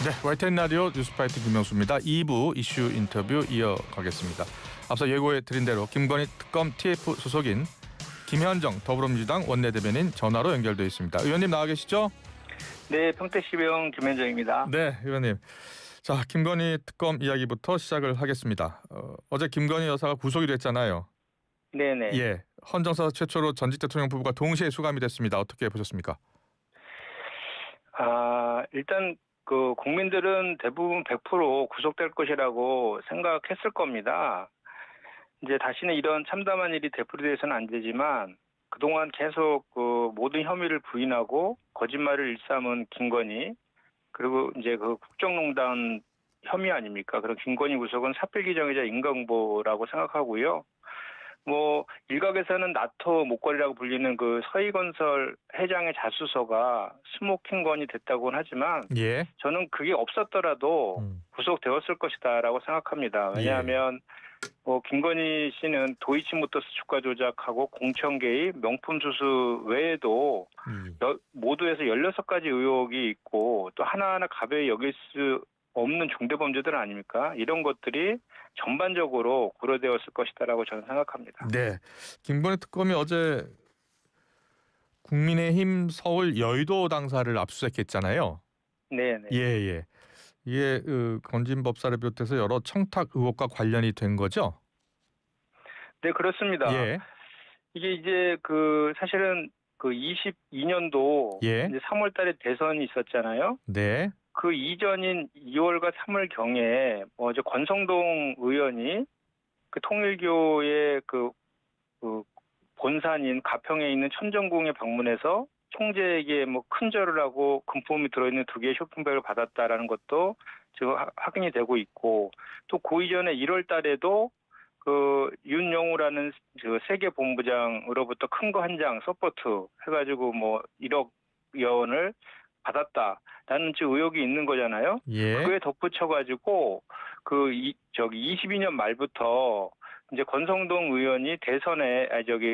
네, YTN 라디오 뉴스파이트 김명수입니다. 2부 이슈 인터뷰 이어가겠습니다. 앞서 예고해드린 대로 김건희 특검 TF 소속인 김현정 더불어민주당 원내대변인 전화로 연결되어 있습니다. 의원님 나와 계시죠? 네, 평택시병 김현정입니다. 네, 의원님. 자, 김건희 특검 이야기부터 시작을 하겠습니다. 어제 김건희 여사가 구속이 됐잖아요. 네네. 예, 헌정사 최초로 전직 대통령 부부가 동시에 수감이 됐습니다. 어떻게 보셨습니까? 일단 그 국민들은 대부분 100% 구속될 것이라고 생각했을 겁니다. 이제 다시는 이런 참담한 일이 되풀이돼서는 안 되지만 그동안 계속 그 모든 혐의를 부인하고 거짓말을 일삼은 김건희, 그리고 이제 그 국정농단 혐의 아닙니까? 그런 김건희 구속은 사필규정이자 인과응보라고 생각하고요. 뭐 일각에서는 나토 목걸이라고 불리는 그 서희건설 회장의 자수서가 스모킹건이 됐다고는 하지만 예. 저는 그게 없었더라도 구속되었을 것이다라고 생각합니다. 왜냐하면 김건희 씨는 도이치모터스 주가 조작하고 공천 개입, 명품 수수 외에도 모두에서 16가지 의혹이 있고 또 하나하나 가벼이 여길 수 없는 중대범죄들 아닙니까? 이런 것들이 전반적으로 고려되었을 것이다라고 저는 생각합니다. 네, 김건희 특검이 어제 국민의힘 서울 여의도 당사를 압수수색했잖아요. 네네. 예. 이게 건진법사를 비롯해서 여러 청탁 의혹과 관련이 된 거죠? 네, 그렇습니다. 예. 이게 이제 그 사실은 그 22년도 예. 이제 3월달에 대선이 있었잖아요. 네. 그 이전인 2월과 3월 경에 이제 권성동 의원이 그 통일교의 그 본산인 가평에 있는 천정궁에 방문해서 총재에게 뭐 큰 절을 하고 금품이 들어있는 2개의 쇼핑백을 받았다라는 것도 지금 확인이 되고 있고, 또 그 이전에 1월 달에도 그 윤영우라는 그 세계 본부장으로부터 큰 거 한 장 서포트 해가지고 뭐 1억 원을 받았다라는 의혹이 있는 거잖아요. 예. 그에 덧붙여가지고 22년 말부터 이제 권성동 의원이 대선에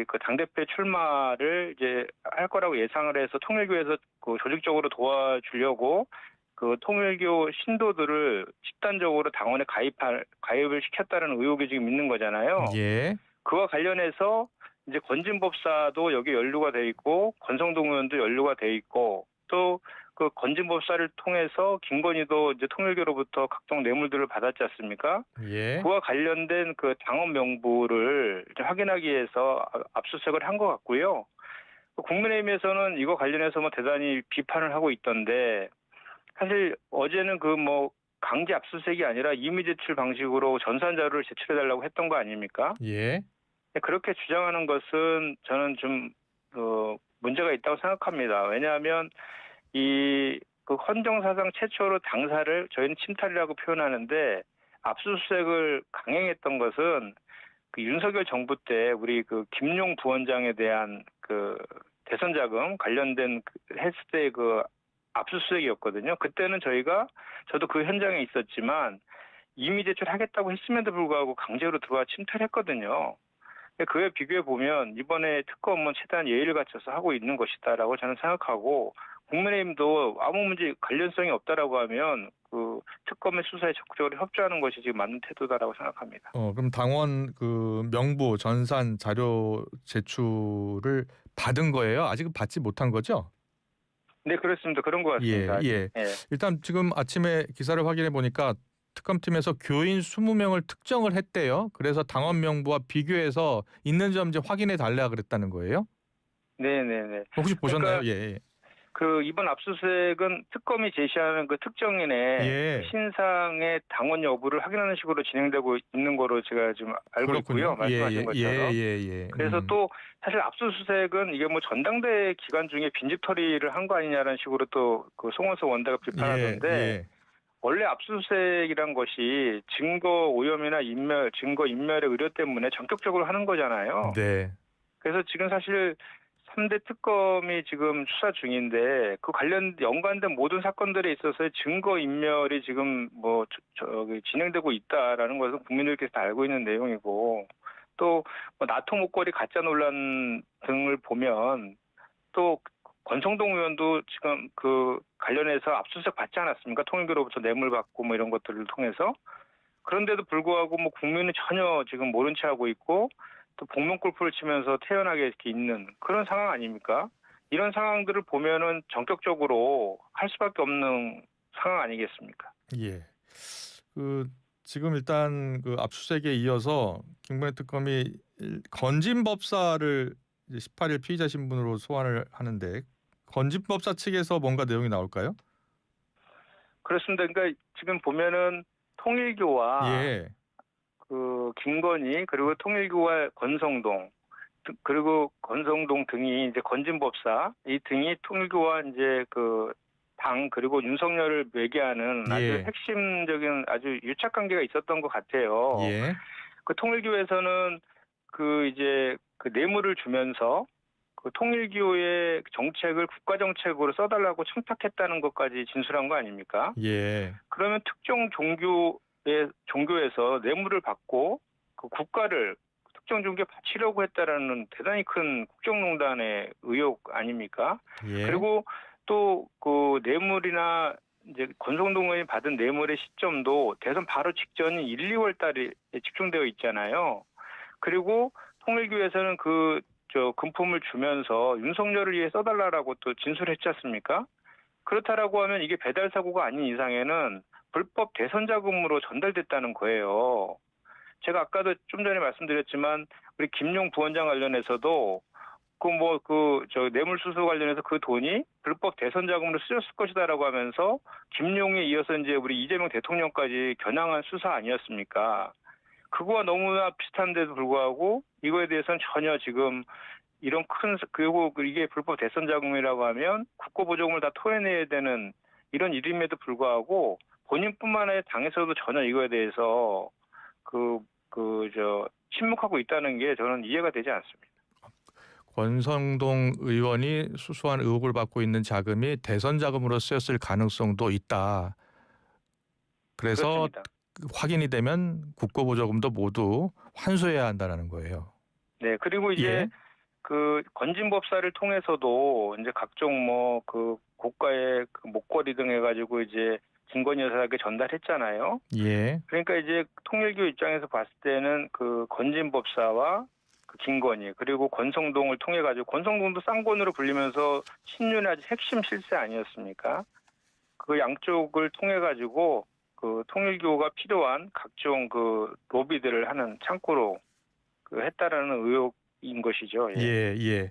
그 당대표 출마를 이제 할 거라고 예상을 해서 통일교에서 그 조직적으로 도와주려고 그 통일교 신도들을 집단적으로 당원에 가입을 시켰다는 의혹이 지금 있는 거잖아요. 예. 그와 관련해서 이제 건진법사도 여기 연루가 돼 있고 권성동 의원도 연루가 돼 있고 또 그 건진법사를 통해서 김건희도 이제 통일교로부터 각종 뇌물들을 받았지 않습니까? 예. 그와 관련된 그 당원 명부를 확인하기 위해서 압수수색을 한 것 같고요. 국민의힘에서는 이거 관련해서 뭐 대단히 비판을 하고 있던데, 사실 어제는 그 뭐 강제 압수수색이 아니라 임의 제출 방식으로 전산 자료를 제출해달라고 했던 거 아닙니까? 예. 그렇게 주장하는 것은 저는 좀 문제가 있다고 생각합니다. 왜냐하면 그 헌정사상 최초로 당사를 저희는 침탈이라고 표현하는데, 압수수색을 강행했던 것은 그 윤석열 정부 때 우리 그 김용 부원장에 대한 그 대선 자금 관련된 했을 때 그 압수수색이었거든요. 그때는 저도 그 현장에 있었지만 임의 제출하겠다고 했음에도 불구하고 강제로 들어와 침탈했거든요. 그에 비교해 보면 이번에 특검은 최대한 예의를 갖춰서 하고 있는 것이다라고 저는 생각하고, 국민의힘도 아무 문제 관련성이 없다라고 하면 그 특검의 수사에 적극적으로 협조하는 것이 지금 맞는 태도다라고 생각합니다. 그럼 당원 그 명부 전산 자료 제출을 받은 거예요? 아직은 받지 못한 거죠? 네, 그렇습니다. 그런 것 같습니다. 예. 일단 지금 아침에 기사를 확인해 보니까 특검팀에서 교인 20명을 특정을 했대요. 그래서 당원 명부와 비교해서 있는 점 이제 확인해 달라 그랬다는 거예요? 네네네. 혹시 보셨나요? 그러니까 예. 그 이번 압수수색은 특검이 제시하는 그 특정인의 신상의 당원 여부를 확인하는 식으로 진행되고 있는 거로 제가 지금 알고 그렇군요. 있고요. 말씀하신 것처럼. 예. 그래서 또 사실 압수수색은 이게 뭐 전당대회 기간 중에 빈집털이를 한 거 아니냐라는 식으로 또 그 송원석 원대가 비판하던데, 원래 압수수색이란 것이 증거 오염이나 증거 인멸의 우려 때문에 전격적으로 하는 거잖아요. 네. 그래서 지금 사실 3대 특검이 지금 수사 중인데 그 연관된 모든 사건들에 있어서 증거 인멸이 지금 뭐 진행되고 있다라는 것은 국민들께서 다 알고 있는 내용이고, 또 뭐 나토 목걸이 가짜 논란 등을 보면 또 권성동 의원도 지금 그 관련해서 압수수색 받지 않았습니까? 통일교로부터 뇌물 받고 뭐 이런 것들을 통해서. 그런데도 불구하고 뭐 국민은 전혀 지금 모른 채 하고 있고 또 복면 골프를 치면서 태연하게 이렇게 있는 그런 상황 아닙니까? 이런 상황들을 보면은 전격적으로 할 수밖에 없는 상황 아니겠습니까? 예. 그 지금 일단 그 압수수색에 이어서 김건희 특검이 건진법사를 이제 18일 피의자 신분으로 소환을 하는데 건진법사 측에서 뭔가 내용이 나올까요? 그렇습니다. 그러니까 지금 보면은 통일교와 예. 그 김건희 그리고 통일교와 권성동 그리고 권성동 등이 이제 건진법사 이 등이 통일교와 이제 그 당 그리고 윤석열을 매개하는 아주 예. 핵심적인 아주 유착 관계가 있었던 것 같아요. 예. 그 통일교에서는 그 이제 그 뇌물을 주면서 그 통일교의 정책을 국가 정책으로 써달라고 청탁했다는 것까지 진술한 거 아닙니까? 예. 그러면 특정 종교에서 뇌물을 받고 그 국가를 특정 종교에 바치려고 했다라는 대단히 큰 국정농단의 의혹 아닙니까? 예. 그리고 또 그 뇌물이나 이제 권성동 의원이 받은 뇌물의 시점도 대선 바로 직전인 1, 2월 달에 집중되어 있잖아요. 그리고 통일교에서는 그 금품을 주면서 윤석열을 위해 써달라라고 또 진술했지 않습니까? 그렇다라고 하면 이게 배달 사고가 아닌 이상에는 불법 대선 자금으로 전달됐다는 거예요. 제가 아까도 좀 전에 말씀드렸지만 우리 김용 부원장 관련해서도 뇌물수수 관련해서 그 돈이 불법 대선 자금으로 쓰였을 것이다라고 하면서 김용에 이어서 이제 우리 이재명 대통령까지 겨냥한 수사 아니었습니까? 그거와 너무나 비슷한데도 불구하고 이거에 대해서는 전혀 지금 이런 그리고 이게 불법 대선 자금이라고 하면 국고보조금을 다 토해내야 되는 이런 일임에도 불구하고 본인뿐만 아니라 당에서도 전혀 이거에 대해서 침묵하고 있다는 게 저는 이해가 되지 않습니다. 권성동 의원이 수수한 의혹을 받고 있는 자금이 대선 자금으로 쓰였을 가능성도 있다. 그래서 그렇습니다. 확인이 되면 국고보조금도 모두 환수해야 한다는 거예요. 네, 그리고 이제 예. 그 건진법사를 통해서도 이제 각종 뭐 그 고가의 그 목걸이 등 해가지고 이제 김건희 여사에게 전달했잖아요. 예. 그러니까 이제 통일교 입장에서 봤을 때는 그 건진법사와 그 김건희 그리고 권성동을 통해 가지고 권성동도 쌍권으로 불리면서 친윤의 아주 핵심 실세 아니었습니까? 그 양쪽을 통해 가지고 그 통일교가 필요한 각종 그 로비들을 하는 창구로 그 했다라는 의혹인 것이죠. 예. 예.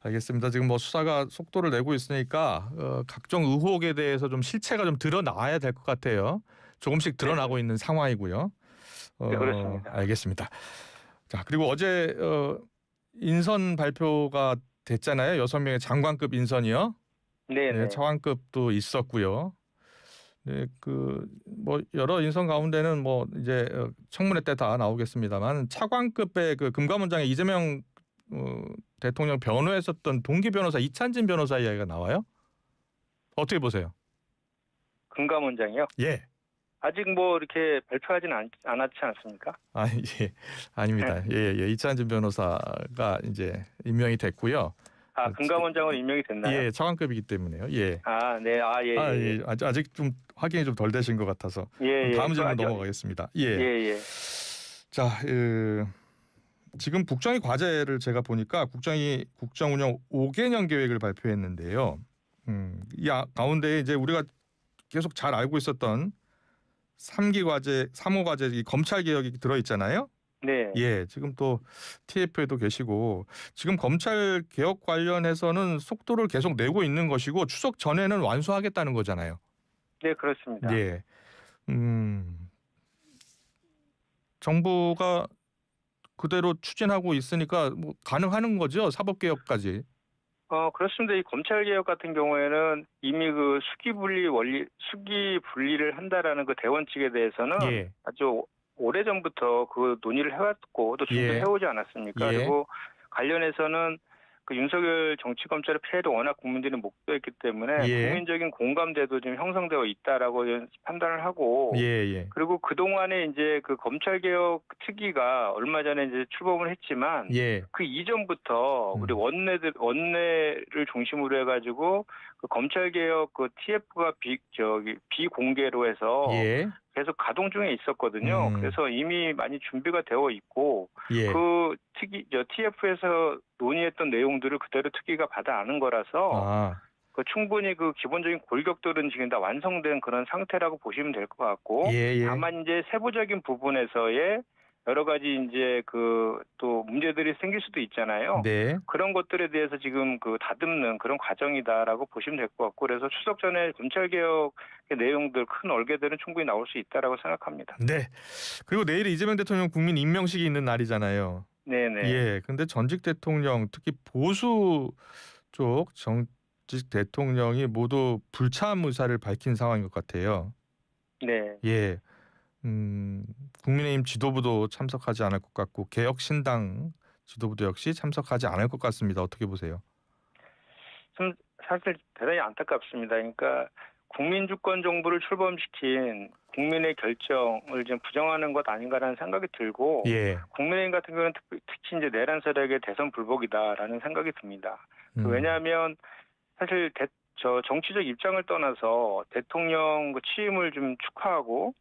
알겠습니다. 지금 뭐 수사가 속도를 내고 있으니까 각종 의혹에 대해서 좀 실체가 좀 드러나야 될 것 같아요. 조금씩 드러나고 있는 상황이고요. 네, 그렇습니다. 알겠습니다. 자, 그리고 어제 인선 발표가 됐잖아요. 6명의 장관급 인선이요. 네. 차관급도 있었고요. 네, 뭐 여러 인선 가운데는 뭐 이제 청문회 때 다 나오겠습니다만 차관급의 그 금감원장의 이재명 대통령 변호했었던 동기 변호사 이찬진 변호사 이야기가 나와요. 어떻게 보세요? 금감원장이요? 예. 아직 뭐 이렇게 발표하지는 않았지 않습니까? 예. 아닙니다. 예. 이찬진 변호사가 이제 임명이 됐고요. 금감원장으로 임명이 됐나요? 예, 차관급이기 때문에요. 예. 네. 예. 아직 좀 확인이 좀 덜 되신 것 같아서 다음 질문 넘어가겠습니다. 예. 자, 지금 국정의 과제를 제가 보니까 국정운영 5개년 계획을 발표했는데요. 이 가운데 이제 우리가 계속 잘 알고 있었던 3기 과제, 3호 과제 검찰 개혁이 들어 있잖아요. 네. 예, 지금 또 TF에도 계시고 지금 검찰 개혁 관련해서는 속도를 계속 내고 있는 것이고 추석 전에는 완수하겠다는 거잖아요. 네, 그렇습니다. 예. 정부가 그대로 추진하고 있으니까 뭐 가능하는 거죠. 사법 개혁까지. 그렇습니다. 이 검찰 개혁 같은 경우에는 이미 그 수기 분리를 한다라는 그 대원칙에 대해서는 예. 아주 오래 전부터 그 논의를 해왔고 또 준비를 해오지 않았습니까? 예. 그리고 관련해서는 그 윤석열 정치검찰의 폐해를 워낙 국민들이 목도했기 때문에 예. 국민적인 공감대도 지금 형성되어 있다라고 판단을 하고 예, 예. 그리고 그동안에 이제 그 검찰개혁 특위가 얼마 전에 이제 출범을 했지만 예. 그 이전부터 우리 원내를 중심으로 해가지고 그 검찰개혁 그 TF가 비공개로 해서 예. 계속 가동 중에 있었거든요. 그래서 이미 많이 준비가 되어 있고 예. 그 TF에서 논의했던 내용들을 그대로 특위가 받아 안은 거라서 아. 그 충분히 그 기본적인 골격들은 지금 다 완성된 그런 상태라고 보시면 될 것 같고 예, 예. 다만 이제 세부적인 부분에서의 여러 가지 이제 그 또 문제들이 생길 수도 있잖아요. 네. 그런 것들에 대해서 지금 그 다듬는 그런 과정이다라고 보시면 될 것 같고 그래서 추석 전에 검찰개혁의 내용들 큰 얼개들은 충분히 나올 수 있다라고 생각합니다. 네. 그리고 내일이 이재명 대통령 국민 임명식이 있는 날이잖아요. 네네. 예. 근데 전직 대통령 특히 보수 쪽 전직 대통령이 모두 불참 의사를 밝힌 상황인 것 같아요. 네. 예. 국민의힘 지도부도 참석하지 않을 것 같고 개혁신당 지도부도 역시 참석하지 않을 것 같습니다. 어떻게 보세요? 좀 사실 대단히 안타깝습니다. 그러니까 국민주권 정부를 출범시킨 국민의 결정을 좀 부정하는 것 아닌가라는 생각이 들고 예. 국민의힘 같은 경우는 특히 이제 내란 세력의 대선 불복이다라는 생각이 듭니다. 왜냐하면 사실 정치적 입장을 떠나서 대통령 그 취임을 좀 축하하고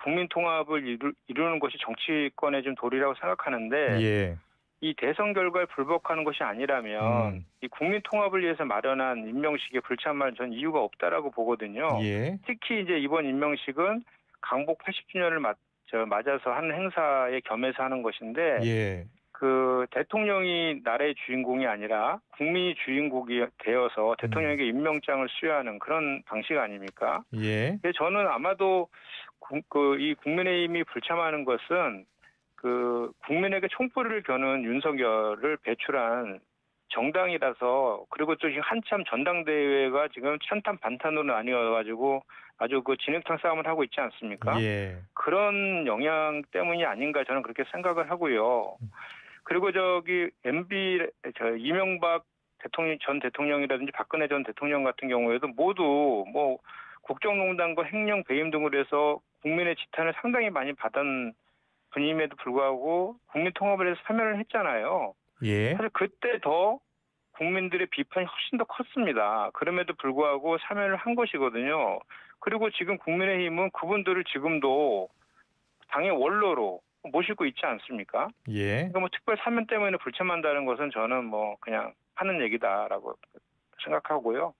국민 통합을 이루는 것이 정치권의 좀 도리라고 생각하는데 예. 이 대선 결과에 불복하는 것이 아니라면 이 국민 통합을 위해서 마련한 임명식에 불참할 전 이유가 없다라고 보거든요. 예. 특히 이제 이번 임명식은 강복 80주년을 맞아서 하는 행사에 겸해서 하는 것인데 예. 그 대통령이 나라의 주인공이 아니라 국민이 주인공이 되어서 대통령에게 임명장을 수여하는 그런 방식 아닙니까? 예. 그래서 저는 아마도 이 국민의힘이 불참하는 것은 그 국민에게 촛불을 겨눈 윤석열을 배출한 정당이라서 그리고 또 지금 한참 전당대회가 지금 찬탄 반탄으로 나뉘어가지고 아주 그 진흙탕 싸움을 하고 있지 않습니까? 예. 그런 영향 때문이 아닌가 저는 그렇게 생각을 하고요. 그리고 MB 이명박 전 대통령이라든지 박근혜 전 대통령 같은 경우에도 모두 뭐 국정농단과 횡령 배임 등으로 해서 국민의 지탄을 상당히 많이 받은 분임에도 불구하고 국민 통합을 해서 참여를 했잖아요. 예. 사실 그때 더 국민들의 비판이 훨씬 더 컸습니다. 그럼에도 불구하고 참여를 한 것이거든요. 그리고 지금 국민의힘은 그분들을 지금도 당의 원로로 모시고 있지 않습니까? 예. 그러니까 뭐 특별 사면 때문에 불참한다는 것은 저는 뭐 그냥 하는 얘기다라고 생각하고요.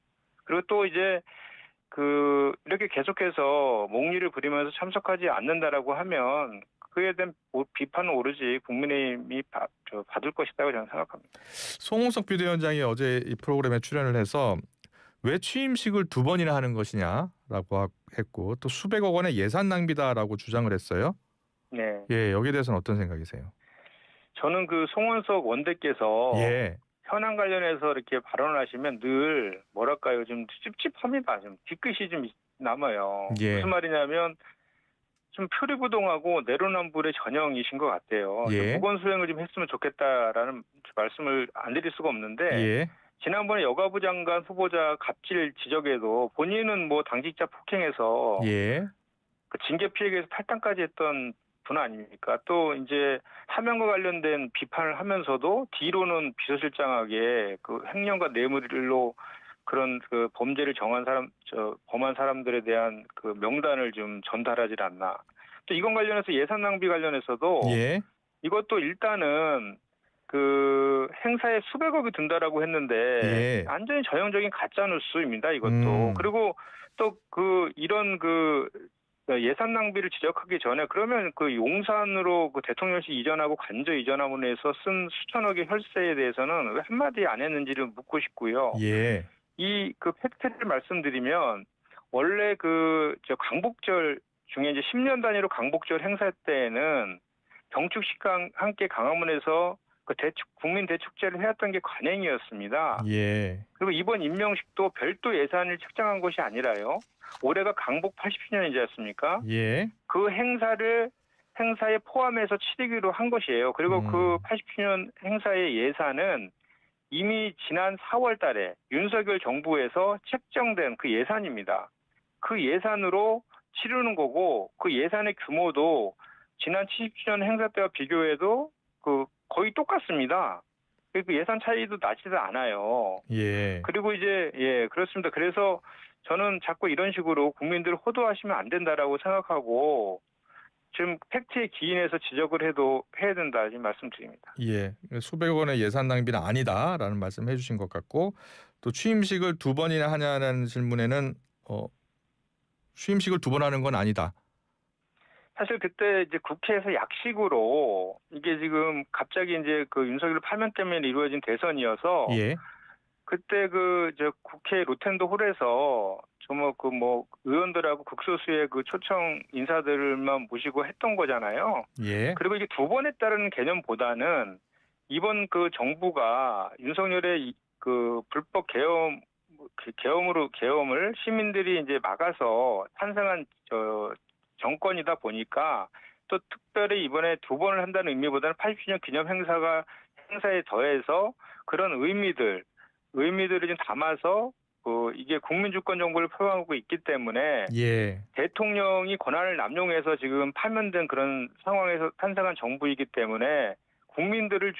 그리고 또 이제 이렇게 계속해서 몽리를 부리면서 참석하지 않는다라고 하면 그에 대한 비판은 오로지 국민의힘이 받을 것이라고 저는 생각합니다. 송홍석 비대위원장이 어제 이 프로그램에 출연을 해서 왜 취임식을 두 번이나 하는 것이냐라고 했고 또 수백억 원의 예산 낭비다라고 주장을 했어요. 네. 예, 여기에 대해서는 어떤 생각이세요? 저는 그 송원석 원대께서 예. 현안 관련해서 이렇게 발언을 하시면 늘 뭐랄까요 좀 찝찝합니다. 좀 뒤끝이 좀 남아요. 예. 무슨 말이냐면 좀 표리부동하고 내로남불의 전형이신 것 같아요. 예. 무건 수행을 좀 했으면 좋겠다라는 말씀을 안 드릴 수가 없는데 예. 지난번에 여가부 장관 후보자 갑질 지적에도 본인은 뭐 당직자 폭행해서 예. 그 징계 피해에서 탈당까지 했던 분 아닙니까? 또 이제 사면과 관련된 비판을 하면서도 뒤로는 비서실장에게 그 횡령과 뇌물로 그런 그 범죄를 범한 사람들에 대한 그 명단을 좀 전달하지 않나. 또 이건 관련해서 예산 낭비 관련해서도 예. 이것도 일단은 그 행사에 수백억이 든다라고 했는데 예. 완전히 전형적인 가짜 뉴스입니다. 이것도. 그리고 또 이런 예산 낭비를 지적하기 전에 그러면 그 용산으로 그 대통령실 이전하고 관저 이전함으로 해서 쓴 수천억의 혈세에 대해서는 왜 한마디 안 했는지를 묻고 싶고요. 예. 그 팩트를 말씀드리면 원래 광복절 중에 이제 10년 단위로 광복절 행사 때에는 경축식과 함께 광화문에서 국민 대축제를 해왔던 게 관행이었습니다. 예. 그리고 이번 임명식도 별도 예산을 책정한 것이 아니라요. 올해가 광복 80주년이지 않습니까? 예. 그 행사에 포함해서 치르기로 한 것이에요. 그리고 그 80주년 행사의 예산은 이미 지난 4월 달에 윤석열 정부에서 책정된 그 예산입니다. 그 예산으로 치르는 거고 그 예산의 규모도 지난 70주년 행사 때와 비교해도 그 거의 똑같습니다. 그 예산 차이도 나지도 않아요. 예. 그리고 이제 그렇습니다. 그래서 저는 자꾸 이런 식으로 국민들을 호도하시면 안 된다라고 생각하고 지금 팩트에 기인해서 지적을 해도 해야 된다 지금 말씀드립니다. 예. 수백억 원의 예산 낭비는 아니다라는 말씀해 주신 것 같고 또 취임식을 2번이나 하냐는 질문에는 취임식을 2번 하는 건 아니다. 사실 그때 이제 국회에서 약식으로 이게 지금 갑자기 이제 그 윤석열 파면 때문에 이루어진 대선이어서 예. 그때 국회 로텐도 홀에서 의원들하고 극소수의 그 초청 인사들만 모시고 했던 거잖아요. 예. 그리고 이게 2번 했다는 개념보다는 이번 그 정부가 윤석열의 그 불법 계엄을 시민들이 이제 막아서 탄생한 정권이다 보니까 또 특별히 이번에 2번을 한다는 의미보다는 80주년 기념 행사에 더해서 그런 의미들을 좀 담아서 이게 국민주권 정부를 표방하고 있기 때문에 예. 대통령이 권한을 남용해서 지금 파면된 그런 상황에서 탄생한 정부이기 때문에 국민들을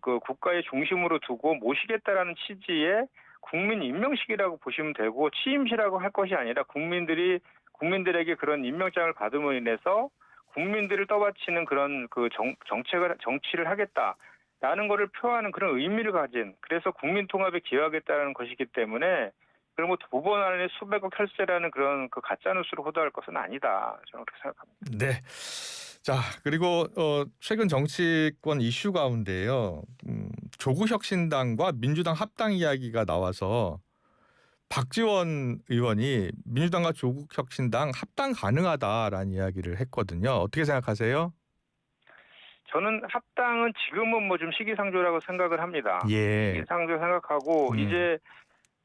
국가의 중심으로 두고 모시겠다라는 취지의 국민 임명식이라고 보시면 되고 취임식이라고 할 것이 아니라 국민들에게 그런 임명장을 받음으로 인해서 국민들을 떠받치는 그런 그 정치를 하겠다라는 것을 표하는 그런 의미를 가진 그래서 국민 통합에 기여하겠다는 것이기 때문에 그런 2번 안에 수백억 혈세라는 그런 그 가짜 뉴스를 호도할 것은 아니다. 저는 그렇게 생각합니다. 네. 자, 그리고 최근 정치권 이슈 가운데요. 조국혁신당과 민주당 합당 이야기가 나와서 박지원 의원이 민주당과 조국혁신당 합당 가능하다라는 이야기를 했거든요. 어떻게 생각하세요? 저는 합당은 지금은 좀 시기상조라고 생각을 합니다. 예. 시기상조 생각하고 이제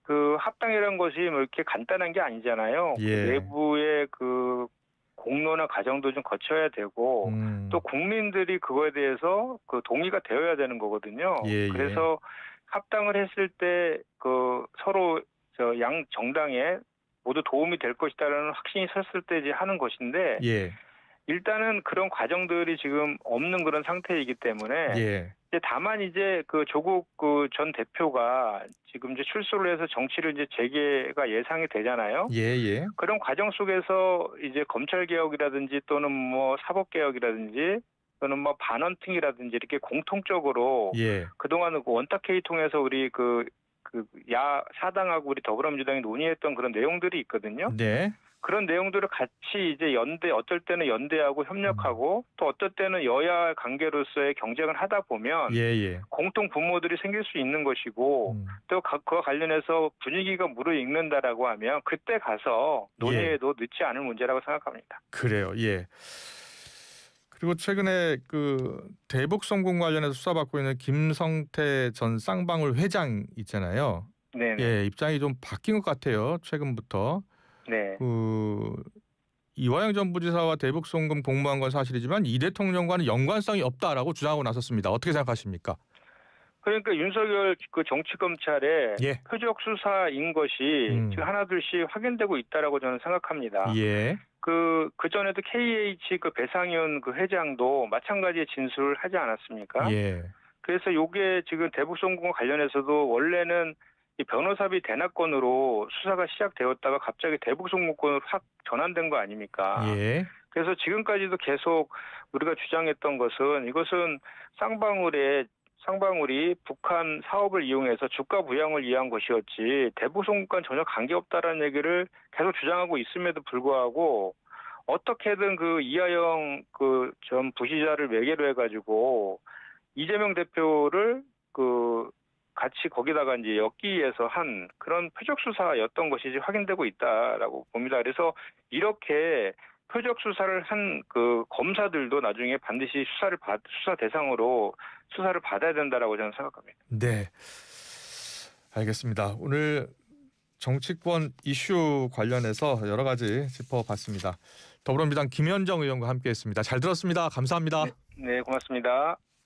그 합당이라는 것이 이렇게 간단한 게 아니잖아요. 예. 그 내부의 그 공론화 과정도 좀 거쳐야 되고 또 국민들이 그거에 대해서 그 동의가 되어야 되는 거거든요. 예. 그래서 합당을 했을 때 그 서로 양 정당에 모두 도움이 될 것이다라는 확신이 섰을 때 이제 하는 것인데 예. 일단은 그런 과정들이 지금 없는 그런 상태이기 때문에 예. 다만 이제 그 조국 전 대표가 지금 이제 출소를 해서 정치를 이제 재개가 예상이 되잖아요. 예. 그런 과정 속에서 이제 검찰 개혁이라든지 또는 사법 개혁이라든지 또는 반헌팅이라든지 이렇게 공통적으로 예. 그동안 원탁회의 통해서 우리 사당하고 우리 더불어민주당이 논의했던 그런 내용들이 있거든요. 네. 그런 내용들을 같이 이제 어떨 때는 연대하고 협력하고 또 어떨 때는 여야 관계로서의 경쟁을 하다 보면 예. 공통 분모들이 생길 수 있는 것이고 또 그와 관련해서 분위기가 무르익는다라고 하면 그때 가서 논의해도 늦지 않을 문제라고 생각합니다. 그래요. 예. 그리고 최근에 그 대북 송금 관련해서 수사받고 있는 김성태 전 쌍방울 회장 있잖아요. 네. 예, 입장이 좀 바뀐 것 같아요. 최근부터. 네. 이화영 전 부지사와 대북 송금 공모한 건 사실이지만 이 대통령과는 연관성이 없다라고 주장하고 나섰습니다. 어떻게 생각하십니까? 그러니까 윤석열 그 정치검찰의 예. 표적 수사인 것이 지금 하나둘씩 확인되고 있다라고 저는 생각합니다. 예. 그 전에도 KH 그 배상현 그 회장도 마찬가지의 진술을 하지 않았습니까? 예. 그래서 요게 지금 대북 송금과 관련해서도 원래는 이 변호사비 대납건으로 수사가 시작되었다가 갑자기 대북 송금건으로 확 전환된 거 아닙니까? 예. 그래서 지금까지도 계속 우리가 주장했던 것은 이것은 쌍방울이 북한 사업을 이용해서 주가 부양을 위한 것이었지 대북 송금과는 전혀 관계없다라는 얘기를 계속 주장하고 있음에도 불구하고 어떻게든 그 이하영 그 전 부시자를 매개로 해가지고 이재명 대표를 같이 거기다가 이제 엮기 위해서 한 그런 표적 수사였던 것이 확인되고 있다라고 봅니다. 그래서 이렇게 표적 수사를 한 그 검사들도 나중에 반드시 수사 대상으로 수사를 받아야 된다라고 저는 생각합니다. 네, 알겠습니다. 오늘 정치권 이슈 관련해서 여러 가지 짚어봤습니다. 더불어민주당 김현정 의원과 함께했습니다. 잘 들었습니다. 감사합니다. 네, 고맙습니다.